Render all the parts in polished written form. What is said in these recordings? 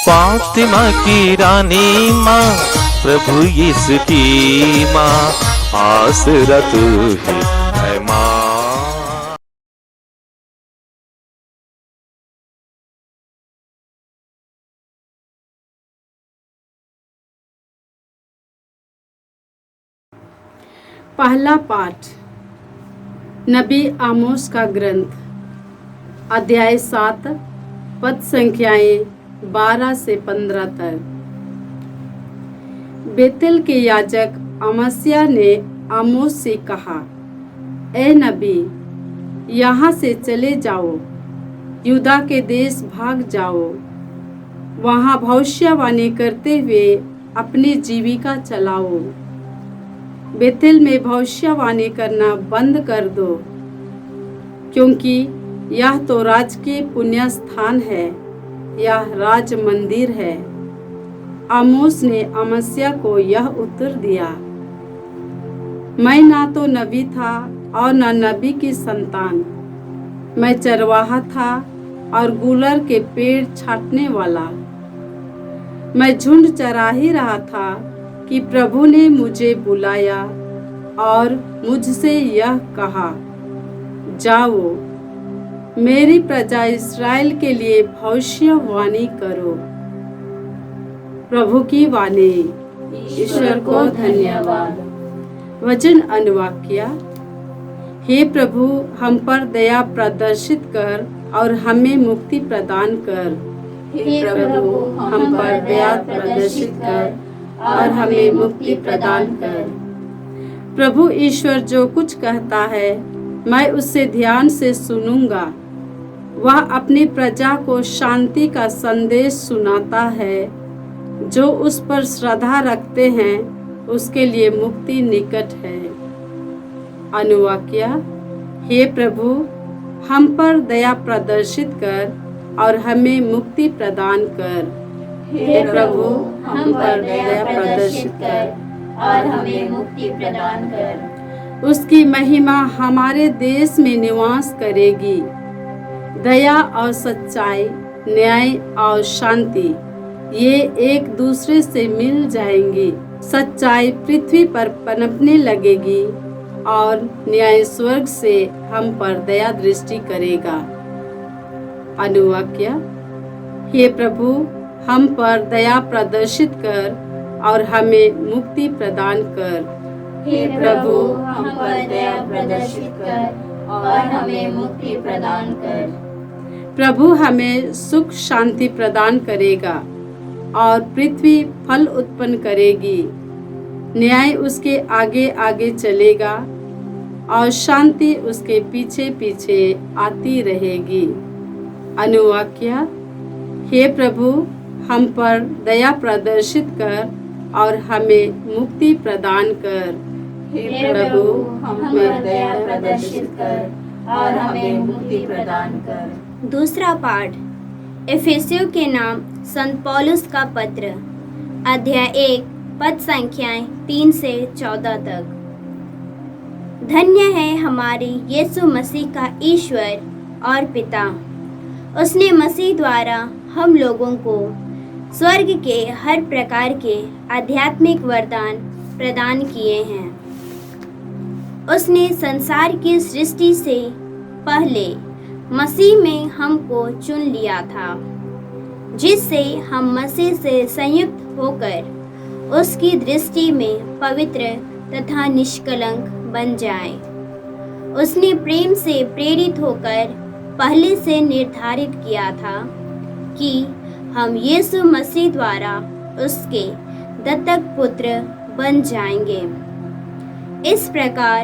फातिमा की रानी माँ, प्रभु यीशु की माँ, आसरा तू ही है माँ। पहला पाठ नबी आमोस का ग्रंथ, अध्याय 7, पद संख्याएं 12 से 15 तक। बेतेल के याजक अमस्याह ने आमोस से कहा, ए नबी, यहाँ से चले जाओ, यूदा के देश भाग जाओ, वहाँ भविष्यवाणी करते हुए अपनी जीविका चलाओ। बेतेल में भविष्यवाणी करना बंद कर दो, क्योंकि यह तो राजकीय पुण्य स्थान है, यह राज मंदिर है। आमोस ने अमस्याह को यह उत्तर दिया, मैं ना तो नबी था और न नबी की संतान, मैं चरवाहा था और गूलर के पेड़ छाटने वाला। मैं झुंड चरा ही रहा था कि प्रभु ने मुझे बुलाया और मुझसे यह कहा, जाओ, मेरी प्रजा इस्राएल के लिए भविष्यवाणी करो। प्रभु की वाणी। ईश्वर को धन्यवाद। वचन अनुवाक्य। हे प्रभु, हम पर दया प्रदर्शित कर और हमें मुक्ति प्रदान कर। हे प्रभु, हम पर दया प्रदर्शित कर और हमें मुक्ति प्रदान कर। प्रभु ईश्वर जो कुछ कहता है, मैं उससे ध्यान से सुनूंगा। वह अपनी प्रजा को शांति का संदेश सुनाता है। जो उस पर श्रद्धा रखते हैं, उसके लिए मुक्ति निकट है। अनुवाक्य। हे प्रभु, हम पर दया प्रदर्शित कर और हमें मुक्ति प्रदान कर। हे प्रभु, हम पर दया प्रदर्शित कर और हमें मुक्ति प्रदान कर। उसकी महिमा हमारे देश में निवास करेगी। दया और सच्चाई, न्याय और शांति, ये एक दूसरे से मिल जाएंगी। सच्चाई पृथ्वी पर पनपने लगेगी और न्याय स्वर्ग से हम पर दया दृष्टि करेगा। अनुवाक्य। हे प्रभु, हम पर दया प्रदर्शित कर और हमें मुक्ति प्रदान कर। हे प्रभु, हम पर दया प्रदर्शित कर और हमें मुक्ति प्रदान कर। प्रभु हमें सुख शांति प्रदान करेगा और पृथ्वी फल उत्पन्न करेगी। न्याय उसके आगे आगे चलेगा और शांति उसके पीछे पीछे आती रहेगी। अनुवाक्य। हे प्रभु, हम पर दया प्रदर्शित कर और हमें मुक्ति प्रदान कर। हे प्रभु, हम पर दया प्रदर्शित कर और हमें मुक्ति प्रदान कर। दूसरा पाठ एफेसियों के नाम संत पौलुस का पत्र, अध्याय 1, पद संख्याएं 3 से 14 तक। धन्य है हमारे यीशु मसीह का ईश्वर और पिता। उसने मसीह द्वारा हम लोगों को स्वर्ग के हर प्रकार के आध्यात्मिक वरदान प्रदान किए हैं। उसने संसार की सृष्टि से पहले मसीह में हमको चुन लिया था, जिससे हम मसीह से संयुक्त होकर उसकी दृष्टि में पवित्र तथा निष्कलंक बन जाएं। उसने प्रेम से प्रेरित होकर पहले से निर्धारित किया था कि हम यीशु मसीह द्वारा उसके दत्तक पुत्र बन जाएंगे। इस प्रकार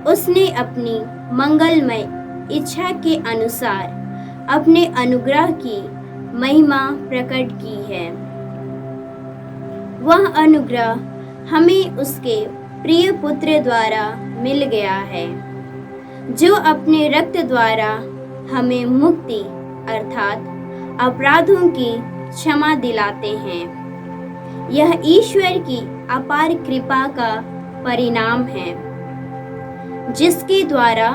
उसने अपनी मंगलमय इच्छा के अनुसार अपने अनुग्रह की महिमा प्रकट की है। वह अनुग्रह हमें उसके प्रिय पुत्र द्वारा मिल गया है, जो अपने रक्त द्वारा हमें मुक्ति अर्थात अपराधों की क्षमा दिलाते हैं। यह ईश्वर की अपार कृपा का परिणाम है, जिसके द्वारा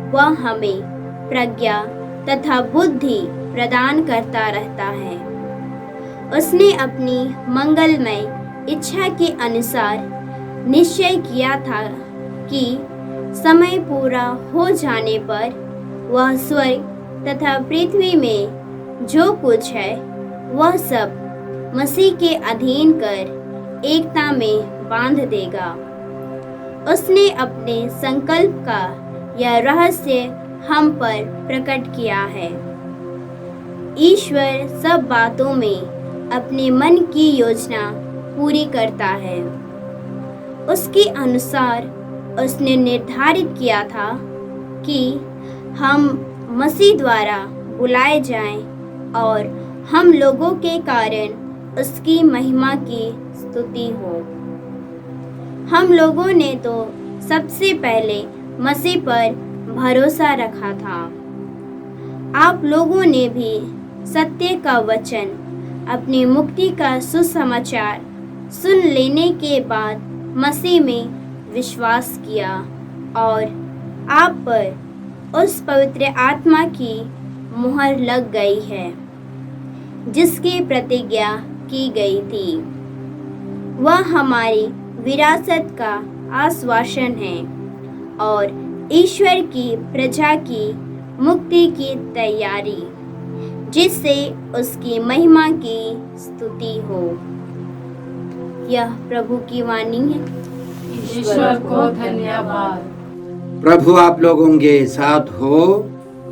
वह हमें प्रज्ञा तथा बुद्धि प्रदान करता रहता है। उसने अपनी मंगलमय इच्छा के अनुसार निश्चय किया था कि समय पूरा हो जाने पर वह स्वर्ग तथा पृथ्वी में जो कुछ है वह सब मसीह के अधीन कर एकता में बांध देगा। उसने अपने संकल्प का यह रहस्य हम पर प्रकट किया है। ईश्वर सब बातों में अपने मन की योजना पूरी करता है। उसके अनुसार उसने निर्धारित किया था कि हम मसीह द्वारा बुलाए जाएं और हम लोगों के कारण उसकी महिमा की स्तुति हो। हम लोगों ने तो सबसे पहले मसीह पर भरोसा रखा था। आप लोगों ने भी सत्य का वचन, अपनी मुक्ति का सुसमाचार सुन लेने के बाद मसीह में विश्वास किया और आप पर उस पवित्र आत्मा की मुहर लग गई है जिसकी प्रतिज्ञा की गई थी। वह हमारी विरासत का आश्वासन है और ईश्वर की प्रजा की मुक्ति की तैयारी, जिससे उसकी महिमा की स्तुति हो। यह प्रभु की वाणी है। ईश्वर को धन्यवाद। प्रभु आप लोगों के साथ हो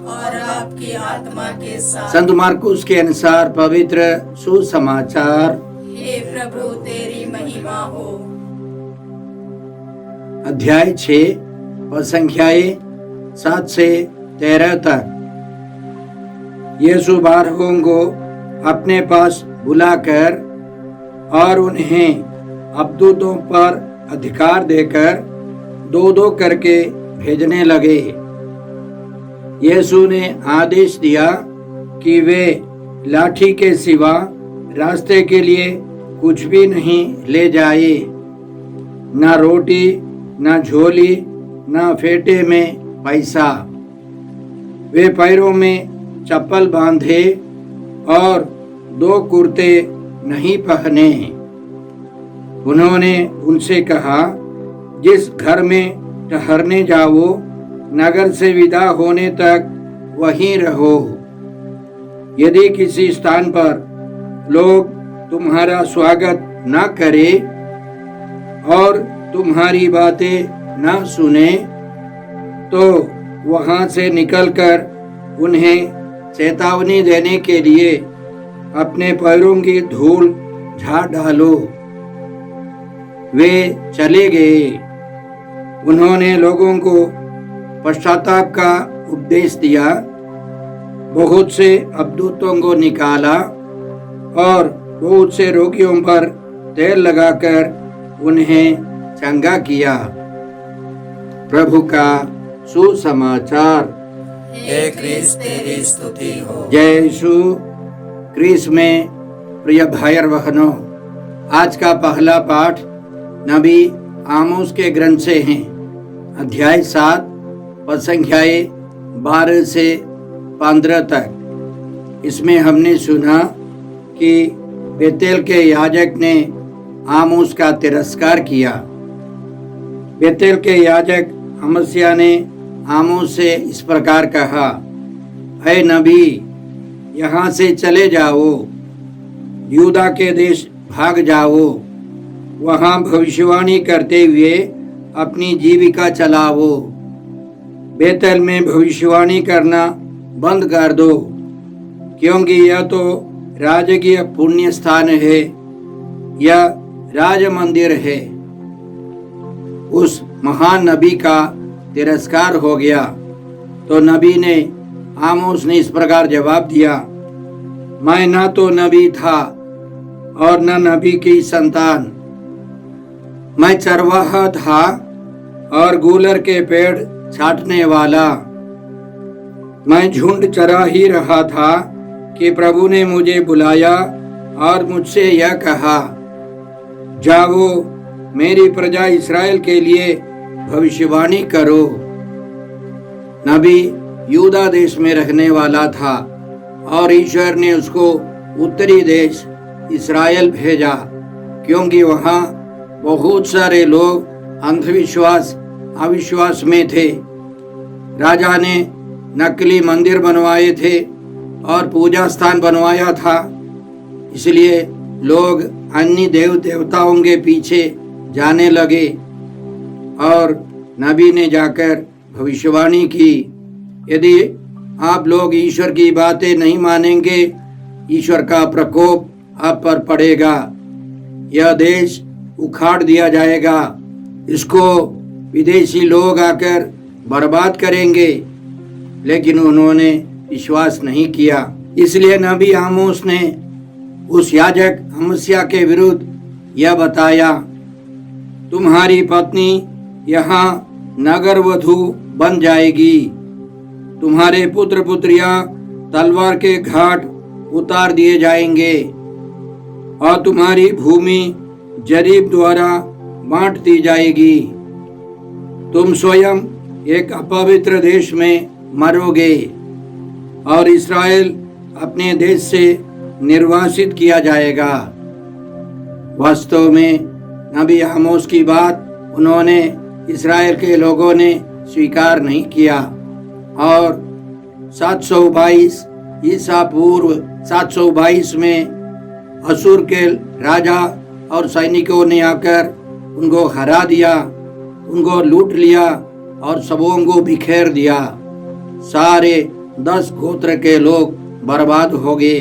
और आपकी आत्मा के साथ। संत मार्कुस के अनुसार पवित्र सुसमाचार। हे प्रभु तेरी महिमा हो। अध्याय 6 और संख्याएं 7 से 13 तक। यीशु 12 को अपने पास बुलाकर और उन्हें अबदूतों पर अधिकार देकर 2-2 करके भेजने लगे। यीशु ने आदेश दिया कि वे लाठी के सिवा रास्ते के लिए कुछ भी नहीं ले जाए, न रोटी, न झोली, न फेटे में पैसा। वे पैरों में चप्पल बांधे और 2 कुर्ते नहीं पहने। उन्होंने उनसे कहा, जिस घर में ठहरने जाओ, नगर से विदा होने तक वहीं रहो। यदि किसी स्थान पर लोग तुम्हारा स्वागत न करें और तुम्हारी बातें न सुने, तो वहां से निकलकर उन्हें चेतावनी देने के लिए अपने पैरों की धूल झाड़ डालो। वे चले गए। उन्होंने लोगों को पश्चाताप का उपदेश दिया, बहुत से अबदूतों को निकाला और बहुत से रोगियों पर तेल लगाकर उन्हें चंगा किया। प्रभु का सुसमाचार। हे क्रिस्त तेरी स्तुति हो। जय यीशु क्रिस्त में प्रिय भाई और बहनों, आज का पहला पाठ नबी आमोस के ग्रंथ से हैं। अध्याय 7 पद संख्याएं 12 से 15 तक। इसमें हमने सुना कि बेतेल के याजक ने आमोस का तिरस्कार किया। बेतेल के याजक अमस्याह ने आमोस से इस प्रकार कहा, ऐ नबी, यहाँ से चले जाओ, यूदा के देश भाग जाओ, वहाँ भविष्यवाणी करते हुए अपनी जीविका चलाओ। बेतेल में भविष्यवाणी करना बंद कर दो, क्योंकि यह तो राजकीय पुण्य स्थान है, यह राज मंदिर है। उस महान नबी का तिरस्कार हो गया। तो नबी ने, आमोस ने इस प्रकार जवाब दिया, मैं न तो नबी था और न नबी की संतान। मैं चरवाहा था और गूलर के पेड़ छाटने वाला। मैं झुंड चरा ही रहा था कि प्रभु ने मुझे बुलाया और मुझसे यह कहा, जाओ, मेरी प्रजा इस्राएल के लिए भविष्यवाणी करो। नबी यूदा देश में रहने वाला था और ईश्वर ने उसको उत्तरी देश इस्राएल भेजा, क्योंकि वहाँ बहुत सारे लोग अंधविश्वास अविश्वास में थे। राजा ने नकली मंदिर बनवाए थे और पूजा स्थान बनवाया था, इसलिए लोग अन्य देव देवताओं के पीछे जाने लगे। और नबी ने जाकर भविष्यवाणी की, यदि आप लोग ईश्वर की बातें नहीं मानेंगे, ईश्वर का प्रकोप आप पर पड़ेगा, यह देश उखाड़ दिया जाएगा, इसको विदेशी लोग आकर बर्बाद करेंगे। लेकिन उन्होंने विश्वास नहीं किया। इसलिए नबी आमोस ने उस याजक अमस्या के विरुद्ध यह बताया, तुम्हारी पत्नी यहाँ नगर वधू बन जाएगी, तुम्हारे पुत्र पुत्रियां तलवार के घाट उतार दिए जाएंगे और तुम्हारी भूमि जरीब द्वारा बांट दी जाएगी। तुम स्वयं एक अपवित्र देश में मरोगे और इस्राएल अपने देश से निर्वासित किया जाएगा। वास्तव में नबी आमोस की बात उन्होंने इस्राएल के लोगों ने स्वीकार नहीं किया और 722 ईसा पूर्व 722 में असुर के राजा और सैनिकों ने आकर उनको हरा दिया, उनको लूट लिया और सबों को बिखेर दिया। सारे 10 गोत्र के लोग बर्बाद हो गए।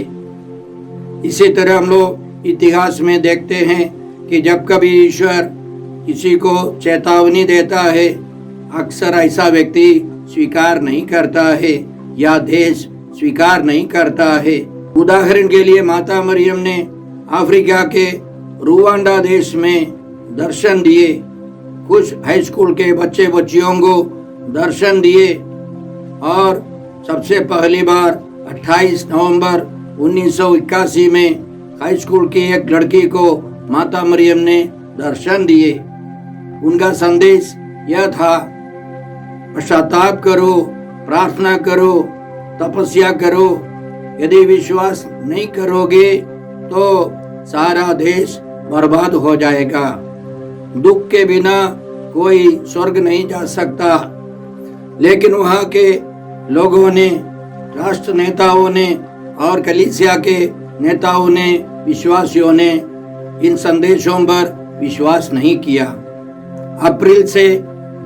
इसी तरह हम लोग इतिहास में देखते हैं कि जब कभी ईश्वर किसी को चेतावनी देता है, अक्सर ऐसा व्यक्ति स्वीकार नहीं करता है या देश स्वीकार नहीं करता है। उदाहरण के लिए माता मरियम ने अफ्रीका के रुवांडा देश में दर्शन दिए, कुछ हाई स्कूल के बच्चे बच्चियों को दर्शन दिए और सबसे पहली बार 28 नवंबर 1981 में हाई स्कूल की एक लड़की को माता मरियम ने दर्शन दिए। उनका संदेश यह था, पश्चाताप करो, प्रार्थना करो, तपस्या करो। यदि विश्वास नहीं करोगे तो सारा देश बर्बाद हो जाएगा। दुख के बिना कोई स्वर्ग नहीं जा सकता। लेकिन वहाँ के लोगों ने, राष्ट्र नेताओं ने और कलीसिया के नेताओं ने, विश्वासियों ने इन संदेशों पर विश्वास नहीं किया। अप्रैल से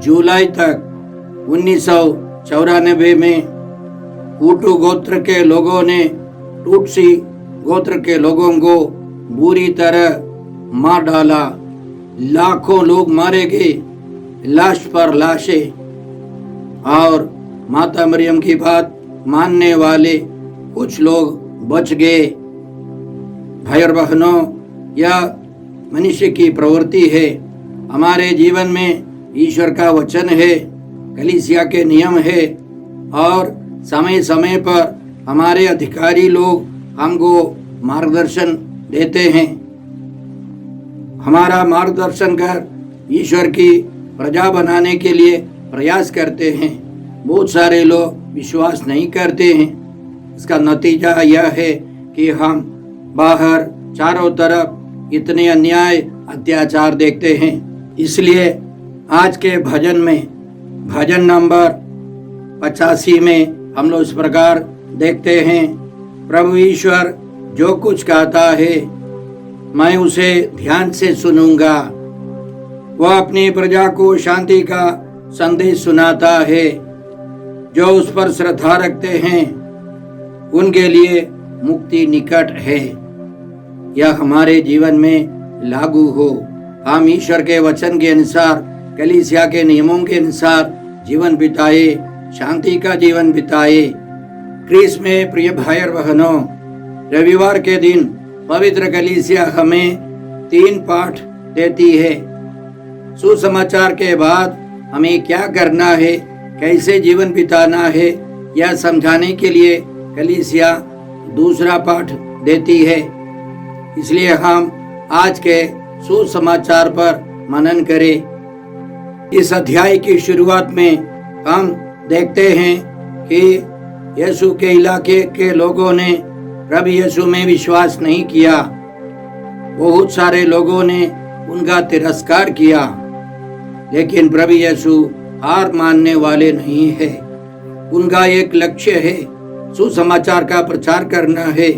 जुलाई तक 1994 में हुटू गोत्र के लोगों ने टूटसी गोत्र के लोगों को बुरी तरह मार डाला। लाखों लोग मारे गए, लाश पर लाशें। और माता मरियम की बात मानने वाले कुछ लोग बच गए। भाई और बहनों, यह मनुष्य की प्रवृत्ति है। हमारे जीवन में ईश्वर का वचन है, कलीसिया के नियम है और समय समय पर हमारे अधिकारी लोग हमको मार्गदर्शन देते हैं। हमारा मार्गदर्शन कर ईश्वर की प्रजा बनाने के लिए प्रयास करते हैं। बहुत सारे लोग विश्वास नहीं करते हैं। इसका नतीजा यह है कि हम बाहर चारों तरफ इतने अन्याय अत्याचार देखते हैं। इसलिए आज के भजन में, भजन नंबर 85 में हम लोग इस प्रकार देखते हैं, प्रभु ईश्वर जो कुछ कहता है मैं उसे ध्यान से सुनूंगा। वह अपनी प्रजा को शांति का संदेश सुनाता है। जो उस पर श्रद्धा रखते हैं उनके लिए मुक्ति निकट है। यह हमारे जीवन में लागू हो। हम ईश्वर के वचन के अनुसार, कलीसिया के नियमों के अनुसार जीवन बिताए, शांति का जीवन बिताए। क्रिस में प्रिय भाई और बहनों, रविवार के दिन पवित्र कलीसिया हमें 3 पाठ देती है। सुसमाचार के बाद हमें क्या करना है, कैसे जीवन बिताना है, यह समझाने के लिए कलीसिया दूसरा पाठ देती है। इसलिए हम आज के सुसमाचार पर मनन करें। इस अध्याय की शुरुआत में हम देखते हैं कि यीशु के इलाके के लोगों ने प्रभु यीशु में विश्वास नहीं किया। बहुत सारे लोगों ने उनका तिरस्कार किया, लेकिन प्रभु यीशु हार मानने वाले नहीं है। उनका एक लक्ष्य है, सुसमाचार का प्रचार करना है,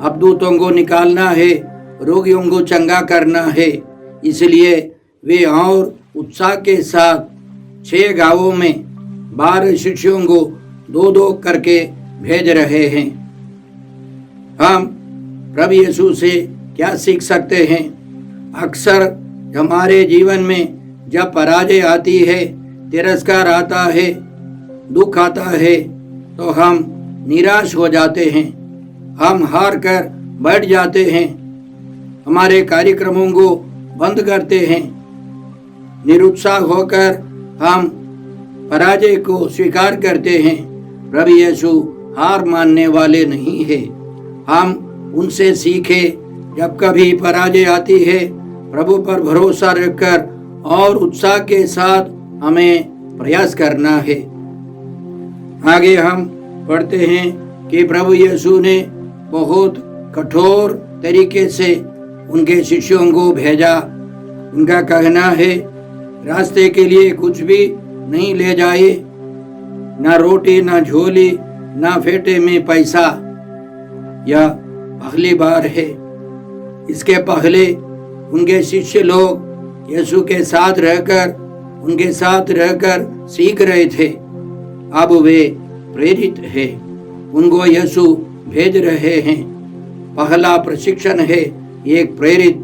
अबदूतों को निकालना है, रोगियों को चंगा करना है। इसलिए वे और उत्साह के साथ 6 गांवों में 12 शिष्यों को 2-2 करके भेज रहे हैं। हम प्रभु यीशु से क्या सीख सकते हैं? अक्सर हमारे जीवन में जब पराजय आती है, तिरस्कार आता है, दुख आता है, तो हम निराश हो जाते हैं, हम हार कर बैठ जाते हैं, हमारे कार्यक्रमों को बंद करते हैं। निरुत्साह होकर हम पराजय को स्वीकार करते हैं। प्रभु यीशु हार मानने वाले नहीं है। हम उनसे सीखे, जब कभी पराजय आती है, प्रभु पर भरोसा रखकर और उत्साह के साथ हमें प्रयास करना है। आगे हम पढ़ते हैं कि प्रभु यीशु ने बहुत कठोर तरीके से उनके शिष्यों को भेजा। उनका कहना है, रास्ते के लिए कुछ भी नहीं ले जाए, ना रोटी, ना झोली, ना फेटे में पैसा। यह पहली बार है। इसके पहले उनके शिष्य लोग यीशु के साथ रहकर सीख रहे थे। अब वे प्रेरित हैं, उनको यीशु भेज रहे हैं। पहला प्रशिक्षण है, एक प्रेरित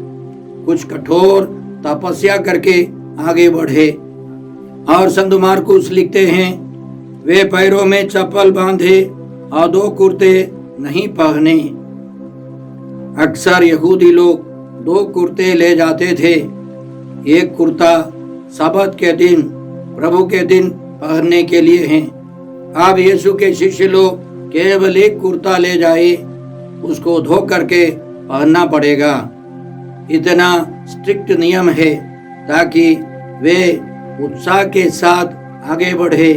कुछ कठोर तपस्या करके आगे बढ़े। और संत मार्कुस लिखते हैं, वे पैरों में चप्पल बांधे और 2 कुर्ते नहीं पहने। अक्सर यहूदी लोग 2 कुर्ते ले जाते थे। एक कुर्ता सब्त के दिन, प्रभु के दिन पहनने के लिए है। अब यीशु के शिष्य लोग केवल एक कुर्ता ले जाए, उसको धो करके पहनना पड़ेगा। इतना स्ट्रिक्ट नियम है ताकि वे उत्साह के साथ आगे बढ़े,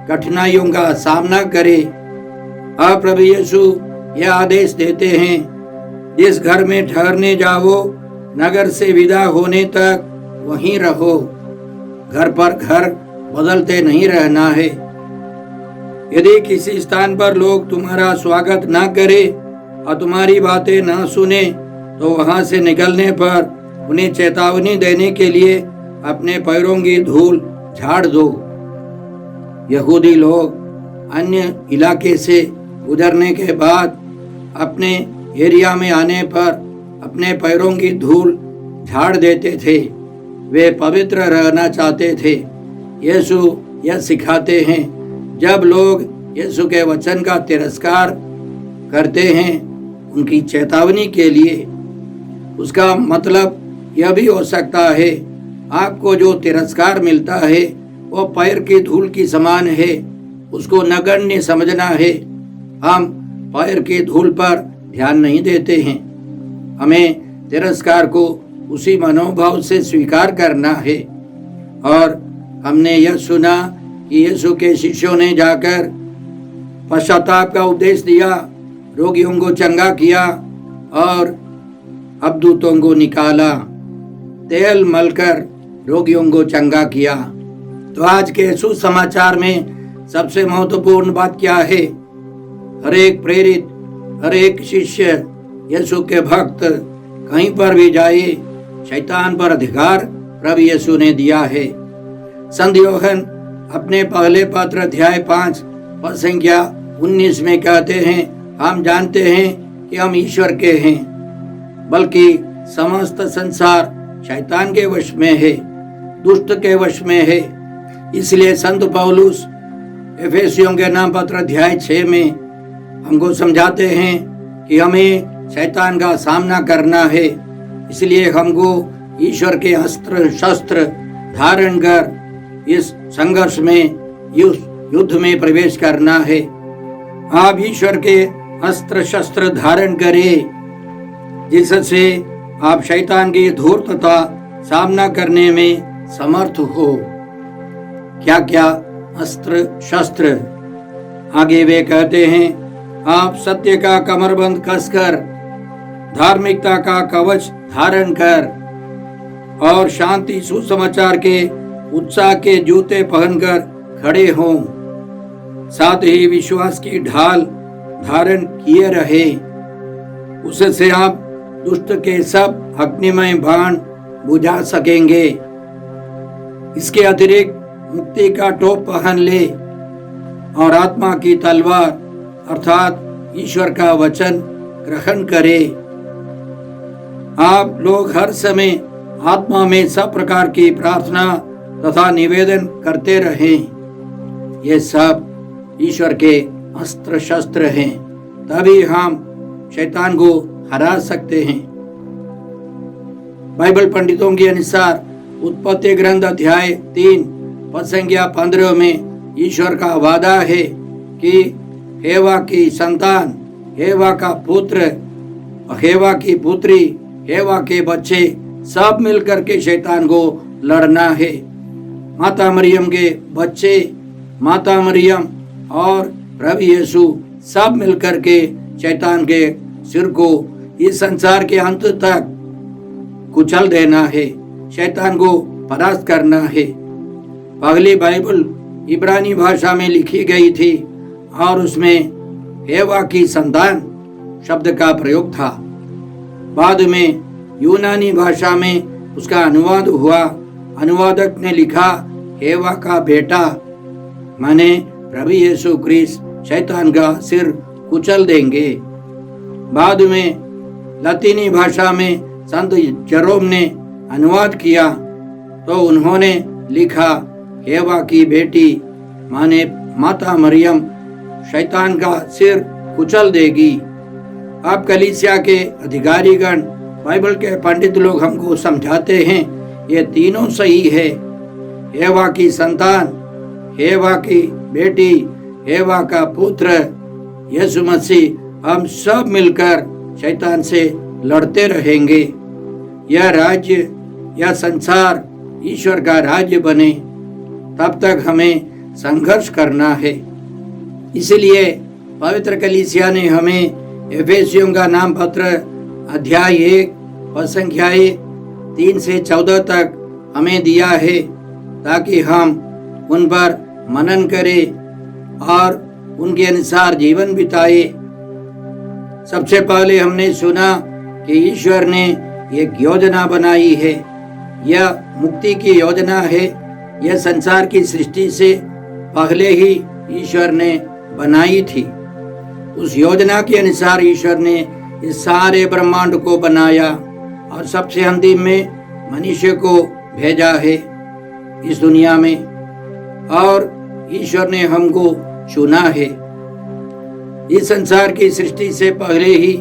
कठिनाइयों का सामना करे। अब प्रभु यीशु यह आदेश देते हैं, जिस घर में ठहरने जाओ, नगर से विदा होने तक वहीं रहो। घर पर घर बदलते नहीं रहना है। यदि किसी स्थान पर लोग तुम्हारा स्वागत ना करे और तुम्हारी बातें ना सुने, तो वहां से निकलने पर उन्हें चेतावनी देने के लिए अपने पैरों की धूल झाड़ दो। यहूदी लोग अन्य इलाके से गुजरने के बाद अपने एरिया में आने पर अपने पैरों की धूल झाड़ देते थे। वे पवित्र रहना चाहते थे। यीशु यह सिखाते हैं, जब लोग यीशु के वचन का तिरस्कार करते हैं, उनकी चेतावनी के लिए। उसका मतलब यह भी हो सकता है, आपको जो तिरस्कार मिलता है वो पैर की धूल की समान है, उसको नगण्य समझना है। हम पैर की धूल पर ध्यान नहीं देते हैं। हमें तिरस्कार को उसी मनोभाव से स्वीकार करना है। और हमने यह सुना कि यीशु के शिष्यों ने जाकर पश्चाताप का उपदेश दिया, रोगियों को चंगा किया और अबदूतों को निकाला, तेल मलकर रोगियों को चंगा किया। तो आज के सुसमाचार में सबसे महत्वपूर्ण बात क्या है? हर एक प्रेरित, हर एक शिष्य, यीशु के भक्त कहीं पर भी जाए, शैतान पर अधिकार प्रभु यीशु ने दिया है। संत यूहन्ना अपने पहले पत्र अध्याय 5 पद संख्या 19 में कहते हैं, हम जानते हैं कि हम ईश्वर के हैं, बल्कि समस्त संसार शैतान के वश में है, दुष्ट के वश में है। इसलिए संत पौलुस एफेसियों के नाम पत्र अध्याय 6 में हमको समझाते हैं कि हमें शैतान का सामना करना है। इसलिए हमको ईश्वर के अस्त्र शस्त्र धारण कर इस संघर्ष में, युद्ध में प्रवेश करना है। आप ईश्वर के अस्त्र शस्त्र धारण करें, जिससे आप शैतान की धूर्तता सामना करने में समर्थ हो। क्या क्या अस्त्र शस्त्र? आगे वे कहते हैं, आप सत्य का कमरबंद कसकर धार्मिकता का कवच धारण कर और शांति सुसमाचार के उत्साह के जूते पहनकर खड़े हों। साथ ही विश्वास की ढाल धारण किए रहे, उससे आप दुष्ट के सब अग्निमय बाण बुझा सकेंगे। इसके अतिरिक्त मुक्ति का टोप पहन ले और आत्मा की तलवार अर्थात ईश्वर का वचन ग्रहण करें। आप लोग हर समय आत्मा में सब प्रकार की प्रार्थना तथा निवेदन करते रहें। ये सब ईश्वर के अस्त्र शस्त्र हैं, तभी हम शैतान को हरा सकते हैं। बाइबल पंडितों के अनुसार उत्पत्ति ग्रंथ अध्याय 3 पद संख्या 15 में ईश्वर का वादा है कि हेवा की संतान, हेवा का पुत्र, हेवा की पुत्री, हेवा के बच्चे सब मिलकर के शैतान को लड़ना है। माता मरियम के बच्चे, माता मरियम और प्रभु यीशु सब मिलकर के शैतान के सिर को इस संसार के अंत तक कुचल देना है, शैतान को परास्त करना है। पहली बाइबल इब्रानी भाषा में लिखी गई थी और उसमें हेवा की संतान शब्द का प्रयोग था। बाद में यूनानी भाषा में उसका अनुवाद हुआ। अनुवादक ने लिखा हेवा का बेटा, माने प्रभु यीशु क्रिस्त शैतान का सिर कुचल देंगे। बाद में लतीनी भाषा में संत जेरोम ने अनुवाद किया तो उन्होंने लिखा हेवा की बेटी, माने माता मरियम शैतान का सिर कुचल देगी। अब कलीसिया के अधिकारीगण, बाइबल के पंडित लोग हमको समझाते हैं ये तीनों सही है। हेवा की संतान, हेवा की बेटी, हेवा का पुत्र यीशु मसीह, हम सब मिलकर शैतान से लड़ते रहेंगे। यह राज्य, यह संसार ईश्वर का राज्य बने तब तक हमें संघर्ष करना है। इसलिए पवित्र कलीसिया ने हमें एफेसियों का नाम पत्र अध्याय 1 पद संख्याएं 3 से 14 तक हमें दिया है ताकि हम उन पर मनन करें और उनके अनुसार जीवन बिताए। सबसे पहले हमने सुना कि ईश्वर ने एक योजना बनाई है। यह मुक्ति की योजना है। यह संसार की सृष्टि से पहले ही ईश्वर ने बनाई थी। उस योजना के अनुसार ईश्वर ने इस सारे ब्रह्मांड को बनाया और सबसे अंतिम में मनुष्य को भेजा है इस दुनिया में, और ईश्वर ने हमको चुना है। इस संसार की सृष्टि से पहले ही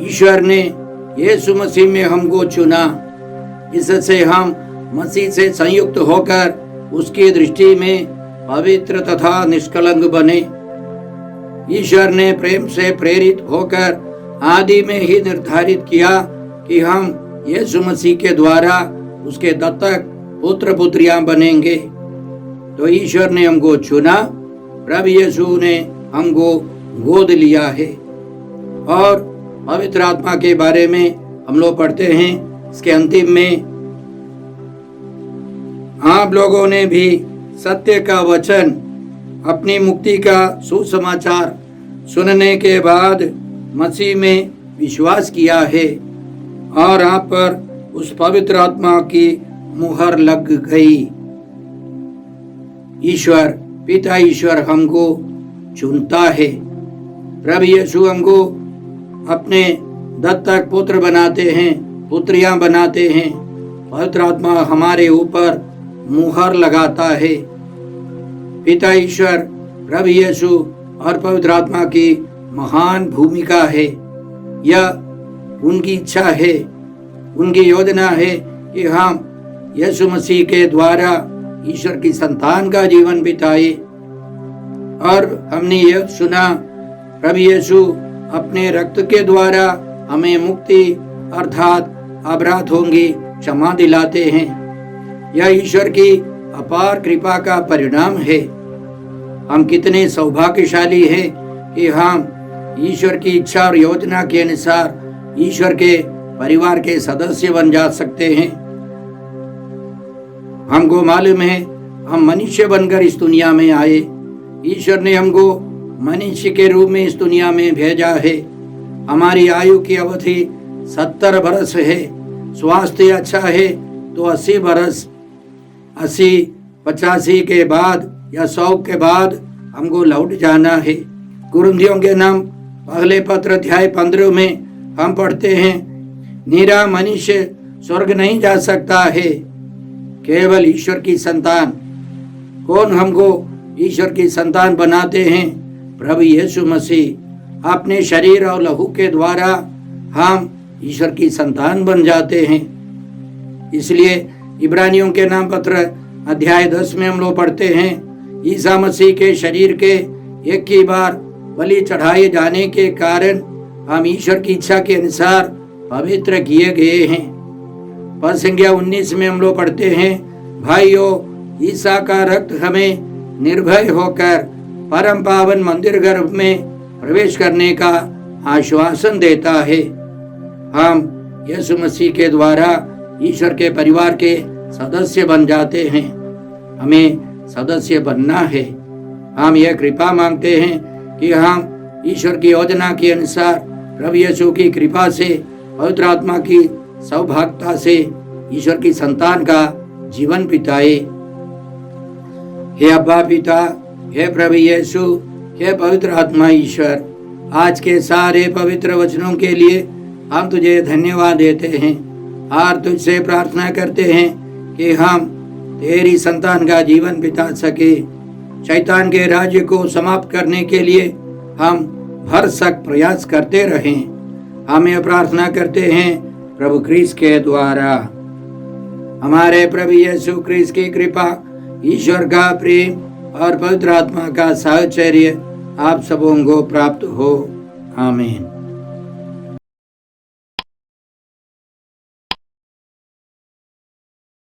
ईश्वर ने यीशु मसीह में हमको चुना, इससे हम मसीह से संयुक्त होकर उसकी दृष्टि में पवित्र तथा निष्कलंक बने। ईश्वर ने प्रेम से प्रेरित होकर आदि में ही निर्धारित किया कि हम यीशु मसीह के द्वारा उसके दत्तक पुत्र पुत्रियां बनेंगे। तो ईश्वर ने हमको चुना, प्रभु यीशु ने हमको गोद लिया है। और पवित्र आत्मा के बारे में हम लोग पढ़ते हैं इसके अंतिम में, आप लोगों ने भी सत्य का वचन, अपनी मुक्ति का सुसमाचार सुनने के बाद मसीह में विश्वास किया है और आप पर उस पवित्र आत्मा की मुहर लग गई। ईश्वर पिता ईश्वर हमको चुनता है। प्रभु यीशु हमको अपने दत्तक पुत्र बनाते हैं, पुत्रियां बनाते हैं। पवित्र आत्मा हमारे ऊपर मुहर लगाता है। पिता ईश्वर, प्रभु यीशु और पवित्र आत्मा की महान भूमिका है। यह उनकी इच्छा है, उनकी योजना है कि हम यीशु मसीह के द्वारा ईश्वर की संतान का जीवन बिताए। और हमने यह सुना, प्रभु यीशु अपने रक्त के द्वारा हमें मुक्ति अर्थात अपराधों की क्षमा दिलाते हैं। यह ईश्वर की अपार कृपा का परिणाम है। हम कितने सौभाग्यशाली हैं कि हम ईश्वर की इच्छा और योजना के अनुसार ईश्वर के परिवार के सदस्य बन जा सकते हैं। हमको मालूम है हम मनुष्य बनकर इस दुनिया में आए। ईश्वर ने हमको मनुष्य के रूप में इस दुनिया में भेजा है। हमारी आयु की अवधि 70 बरस है। स्वास्थ्य अच्छा है तो 80 बरस, 80, 85 के बाद या 100 के बाद हमको लौट जाना है। कुरिन्थियों के नाम पहले पत्र अध्याय 15 में हम पढ़ते हैं, निरा मनुष्य स्वर्ग नहीं जा सकता है, केवल ईश्वर की संतान। कौन हमको ईश्वर की संतान बनाते हैं? प्रभु यीशु मसीह अपने शरीर और लहू के द्वारा हम ईश्वर की संतान बन जाते हैं। इसलिए इब्रानियों के नाम पत्र अध्याय 10 में हम लोग पढ़ते हैं, ईसा मसीह के शरीर के एक ही बार बलि चढ़ाए जाने के कारण हम ईश्वर की इच्छा के अनुसार पवित्र किए गए हैं। पद संख्या 19 में हम लोग पढ़ते हैं, भाइयों, ईसा का रक्त हमें निर्भय होकर परम पावन मंदिर गर्भ में प्रवेश करने का आश्वासन देता है। हम यीशु मसीह के द्वारा ईश्वर के परिवार के सदस्य बन जाते हैं। हमें सदस्य बनना है। हम यह कृपा मांगते हैं कि हम ईश्वर की योजना के अनुसार प्रभु यीशु की कृपा से, पवित्र आत्मा की सौभाग्यता से ईश्वर की संतान का जीवन बिताए। हे अब्बा पिता, हे प्रभु यीशु, हे पवित्र आत्मा ईश्वर, आज के सारे पवित्र वचनों के लिए हम तुझे धन्यवाद देते हैं और तुझसे प्रार्थना करते हैं कि हम तेरी संतान का जीवन बिता सके। शैतान के राज्य को समाप्त करने के लिए हम भरसक प्रयास करते रहें। हम यह प्रार्थना करते हैं प्रभु क्रिस्त के द्वारा। हमारे प्रभु यीशु क्रिस्त की कृपा, ईश्वर का प्रेम और पवित्र आत्मा का साहचर्य आप सबों को प्राप्त हो। आमीन।